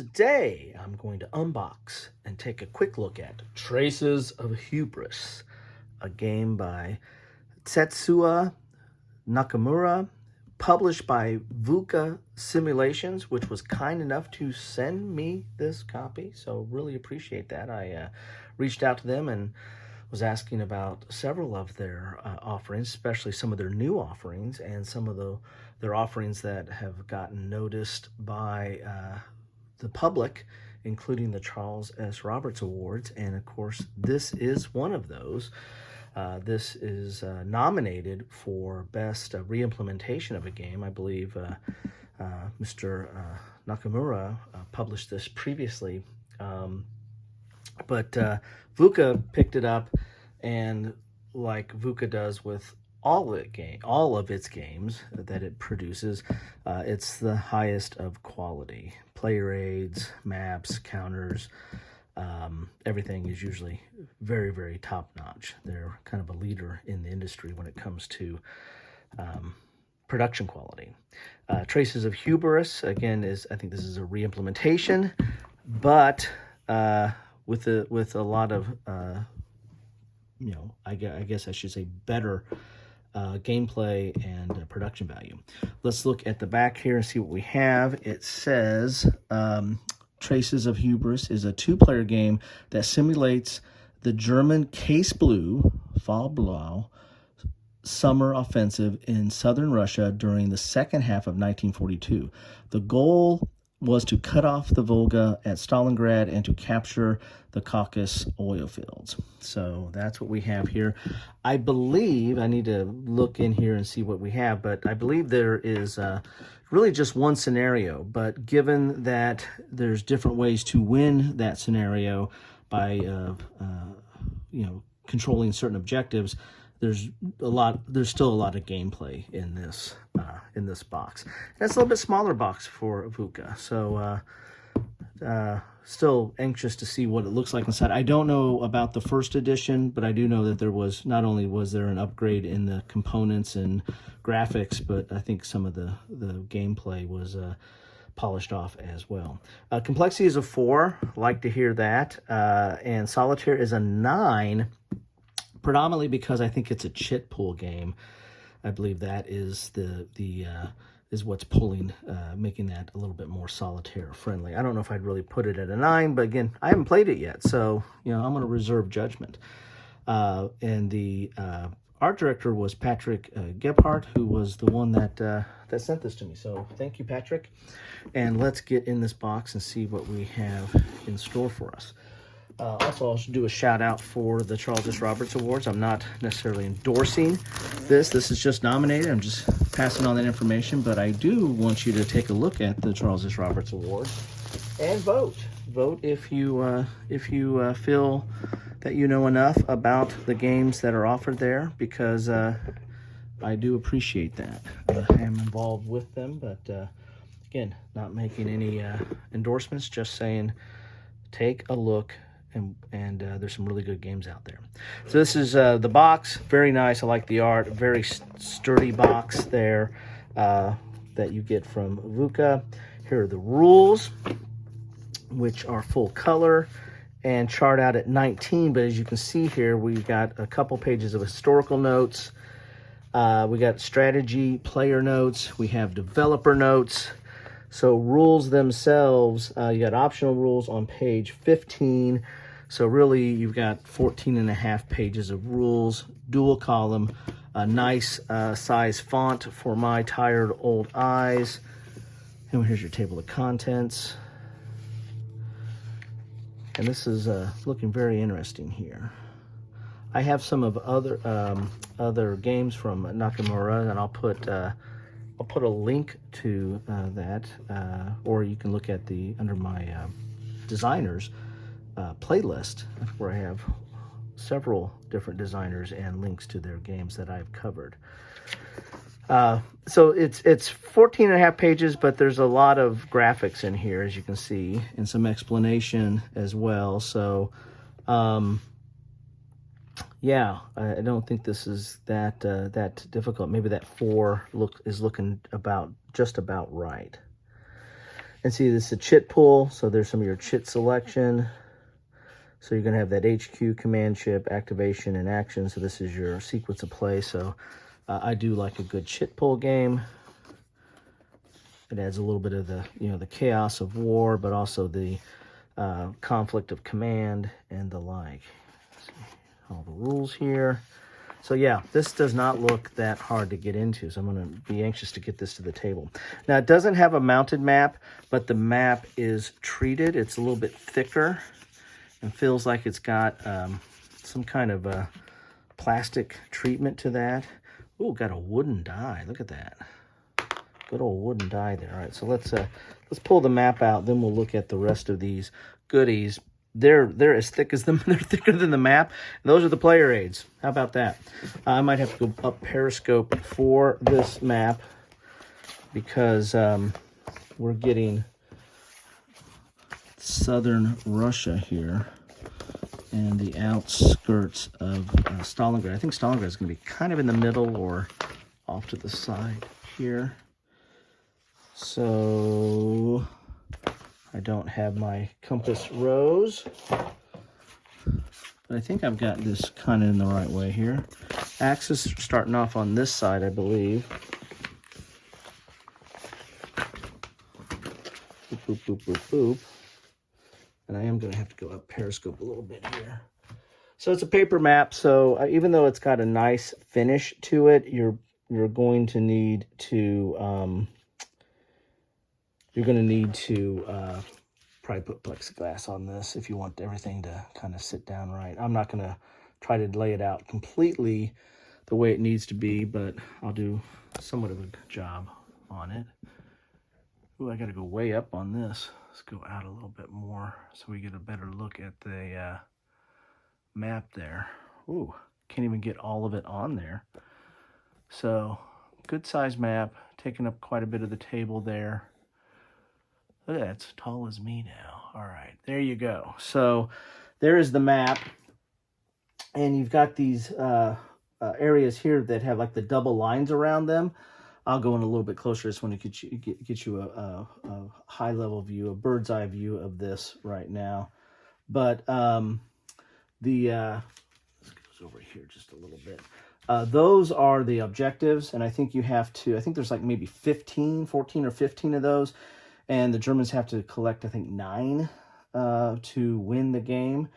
Today, I'm going to unbox and take a quick look at Traces of Hubris, a game by Tetsuya Nakamura, published by VUCA Simulations, which was kind enough to send me this copy, so really appreciate that. I reached out to them and was asking about several of their offerings, especially some of their new offerings and some of their offerings that have gotten noticed by the public, including the Charles S. Roberts Awards, and of course this is one of those. This is nominated for Best Reimplementation of a Game. I believe Mr. Nakamura published this previously, but VUCA picked it up, and like VUCA does with all of its games that it produces, it's the highest of quality. Player aids, maps, counters, everything is usually very, very top-notch. They're kind of a leader in the industry when it comes to production quality. Traces of Hubris, again, I think this is a re-implementation, but with a lot of I guess I should say better gameplay and production value. Let's look at the back here and see what we have. It says Traces of Hubris is a two-player game that simulates the German Case Blue, Blau, summer offensive in southern Russia during the second half of 1942. The goal was to cut off the Volga at Stalingrad and to capture the Caucasus oil fields. So that's what we have here. I believe, I need to look in here and see what we have, but I believe there is really just one scenario. But given that there's different ways to win that scenario by controlling certain objectives, there's still a lot of gameplay in this box. That's a little bit smaller box for VUCA, so still anxious to see what it looks like inside. I don't know about the first edition, but I do know that there was not only was there an upgrade in the components and graphics, but I think some of the gameplay was polished off as well. Complexity is a 4, like to hear that, and Solitaire is a 9. Predominantly because I think it's a chit pool game. I believe that is is what's pulling, making that a little bit more solitaire friendly. I don't know if I'd really put it at a 9, but again, I haven't played it yet, so I'm going to reserve judgment. And the art director was Patrick Gebhardt, who was the one that sent this to me. So thank you, Patrick. And let's get in this box and see what we have in store for us. Also, I'll do a shout out for the Charles S. Roberts Awards. I'm not necessarily endorsing this. This is just nominated. I'm just passing on that information, but I do want you to take a look at the Charles S. Roberts Awards and vote. Vote if you feel that you know enough about the games that are offered there, because I do appreciate that. I am involved with them, but again, not making any endorsements, just saying take a look. And there's some really good games out there. So this is the box. Very nice. I like the art. Very sturdy box there that you get from VUCA. Here are the rules, which are full color and chart out at 19. But as you can see here, we've got a couple pages of historical notes. We got strategy, player notes. We have developer notes. So rules themselves, you got optional rules on page 15. So really, you've got 14 and a half pages of rules, dual column, a nice size font for my tired old eyes. And here's your table of contents. And this is looking very interesting here. I have some of other games from Nakamura, and I'll put a link to that, or you can look at under my designers playlist, where I have several different designers and links to their games that I've covered. So it's 14 and a half pages, but there's a lot of graphics in here, as you can see, and some explanation as well. So yeah, I don't think this is that difficult. Maybe that 4 is looking just about right. And see, this is a chit pool, so there's some of your chit selection. So you're going to have that HQ, command chip, activation, and action. So this is your sequence of play. So I do like a good chit pool game. It adds a little bit of the, the chaos of war, but also the conflict of command and the like. See all the rules here. So yeah, this does not look that hard to get into, so I'm going to be anxious to get this to the table. Now, it doesn't have a mounted map, but the map is treated. It's a little bit thicker and feels like it's got some kind of a plastic treatment to that. Ooh, got a wooden die. Look at that. Good old wooden die there. All right, so let's pull the map out, then we'll look at the rest of these goodies. They're as thick as them. They're thicker than the map. Those are the player aids. How about that? I might have to go up Periscope for this map because we're getting southern Russia here and the outskirts of Stalingrad. I think Stalingrad is going to be kind of in the middle or off to the side here. So I don't have my compass rose, but I think I've got this kind of in the right way here. Axis starting off on this side, I believe. Boop, boop, boop, boop, boop. And I am going to have to go up Periscope a little bit here. So it's a paper map, so even though it's got a nice finish to it, you're going to need to probably put plexiglass on this if you want everything to kind of sit down right. I'm not going to try to lay it out completely the way it needs to be, but I'll do somewhat of a good job on it. Ooh, I got to go way up on this. Let's go out a little bit more so we get a better look at the map there. Ooh, can't even get all of it on there. So, good size map, taking up quite a bit of the table there. Look at that, it's as tall as me now. All right, there you go. So there is the map. And you've got these areas here that have like the double lines around them. I'll go in a little bit closer. I just want to get you a high level view, a bird's eye view of this right now. But let's go over here just a little bit. Those are the objectives, and I think you have to, I think there's like maybe 14 or 15 of those. And the Germans have to collect, I think, 9 to win the game.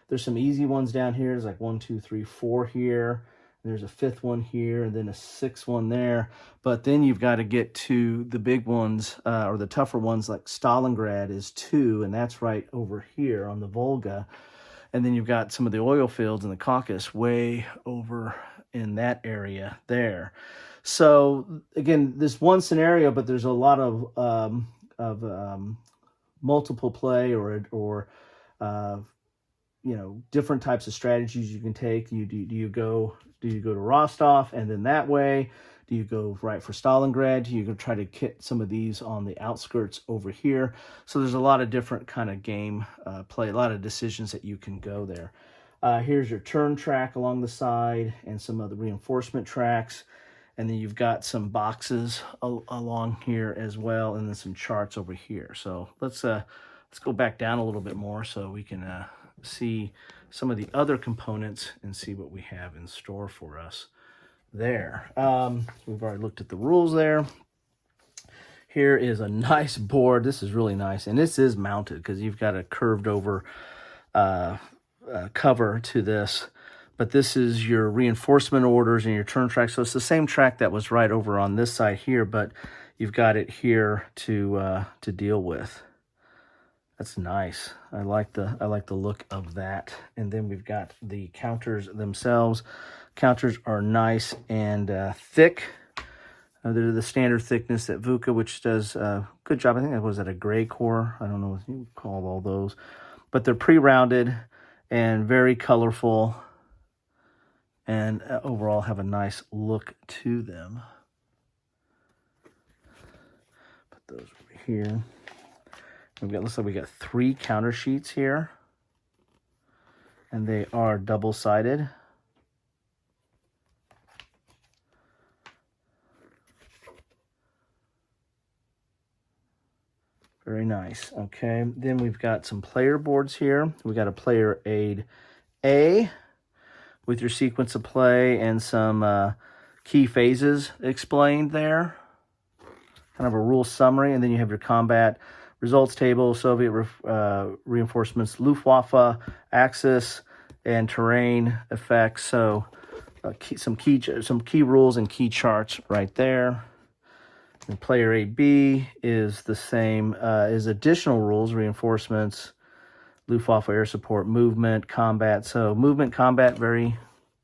There's some easy ones down here. There's like 1, 2, 3, 4 here. There's a 5th one here, and then a 6th one there. But then you've got to get to the big ones, or the tougher ones, like Stalingrad is 2, and that's right over here on the Volga. And then you've got some of the oil fields in the Caucasus way over in that area there. So, again, this one scenario, but there's a lot of multiple play or different types of strategies you can take. Do you go to Rostov and then that way? Do you go right for Stalingrad? Do you go try to get some of these on the outskirts over here? So there's a lot of different kind of game play, a lot of decisions that you can go there. Here's your turn track along the side and some of the reinforcement tracks. And then you've got some boxes along here as well, and then some charts over here. So let's go back down a little bit more so we can see some of the other components and see what we have in store for us there. We've already looked at the rules there. Here is a nice board. This is really nice, and this is mounted because you've got a curved over cover to this. But this is your reinforcement orders and your turn track. So it's the same track that was right over on this side here, but you've got it here to deal with. That's nice. I like the look of that. And then we've got the counters themselves. Counters are nice and thick. They're the standard thickness at VUCA, which does a good job. I think that was at a gray core. I don't know what you call all those. But they're pre-rounded and very colorful. And overall have a nice look to them. Put those over here. Looks like we got 3 counter sheets here. And they are double-sided. Very nice. Okay, then we've got some player boards here. We got a player aid A with your sequence of play and some key phases explained there. Kind of a rule summary, and then you have your combat results table, Soviet reinforcements, Luftwaffe, Axis, and terrain effects. So some key rules and key charts right there. And player AB is the same, is additional rules, reinforcements, Luftwaffe air support, movement, combat. So movement, combat, very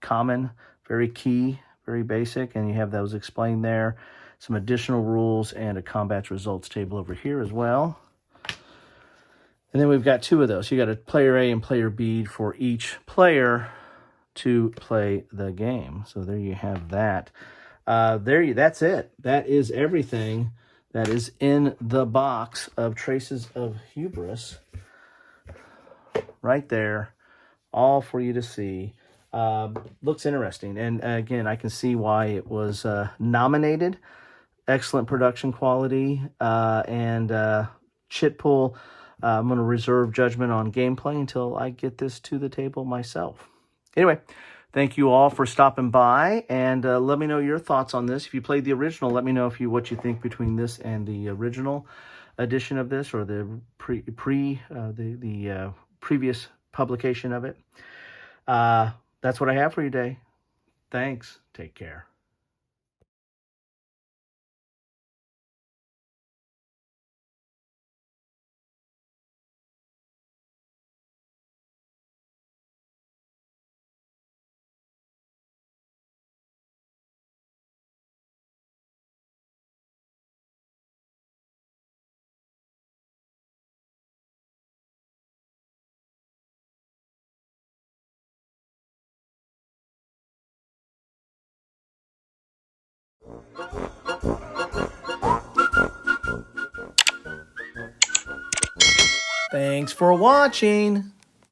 common, very key, very basic, and you have those explained there. Some additional rules and a combat results table over here as well. And then we've got two of those. You got a player A and player B for each player to play the game. So there you have that. That's it. That is everything that is in the box of Traces of Hubris. Right there, all for you to see. Looks interesting. And again, I can see why it was nominated. Excellent production quality and chit pull. I'm going to reserve judgment on gameplay until I get this to the table myself. Anyway, thank you all for stopping by, and let me know your thoughts on this. If you played the original, let me know what you think between this and the original edition of this, or the previous publication of it. That's what I have for you today. Thanks. Take care. Thanks for watching.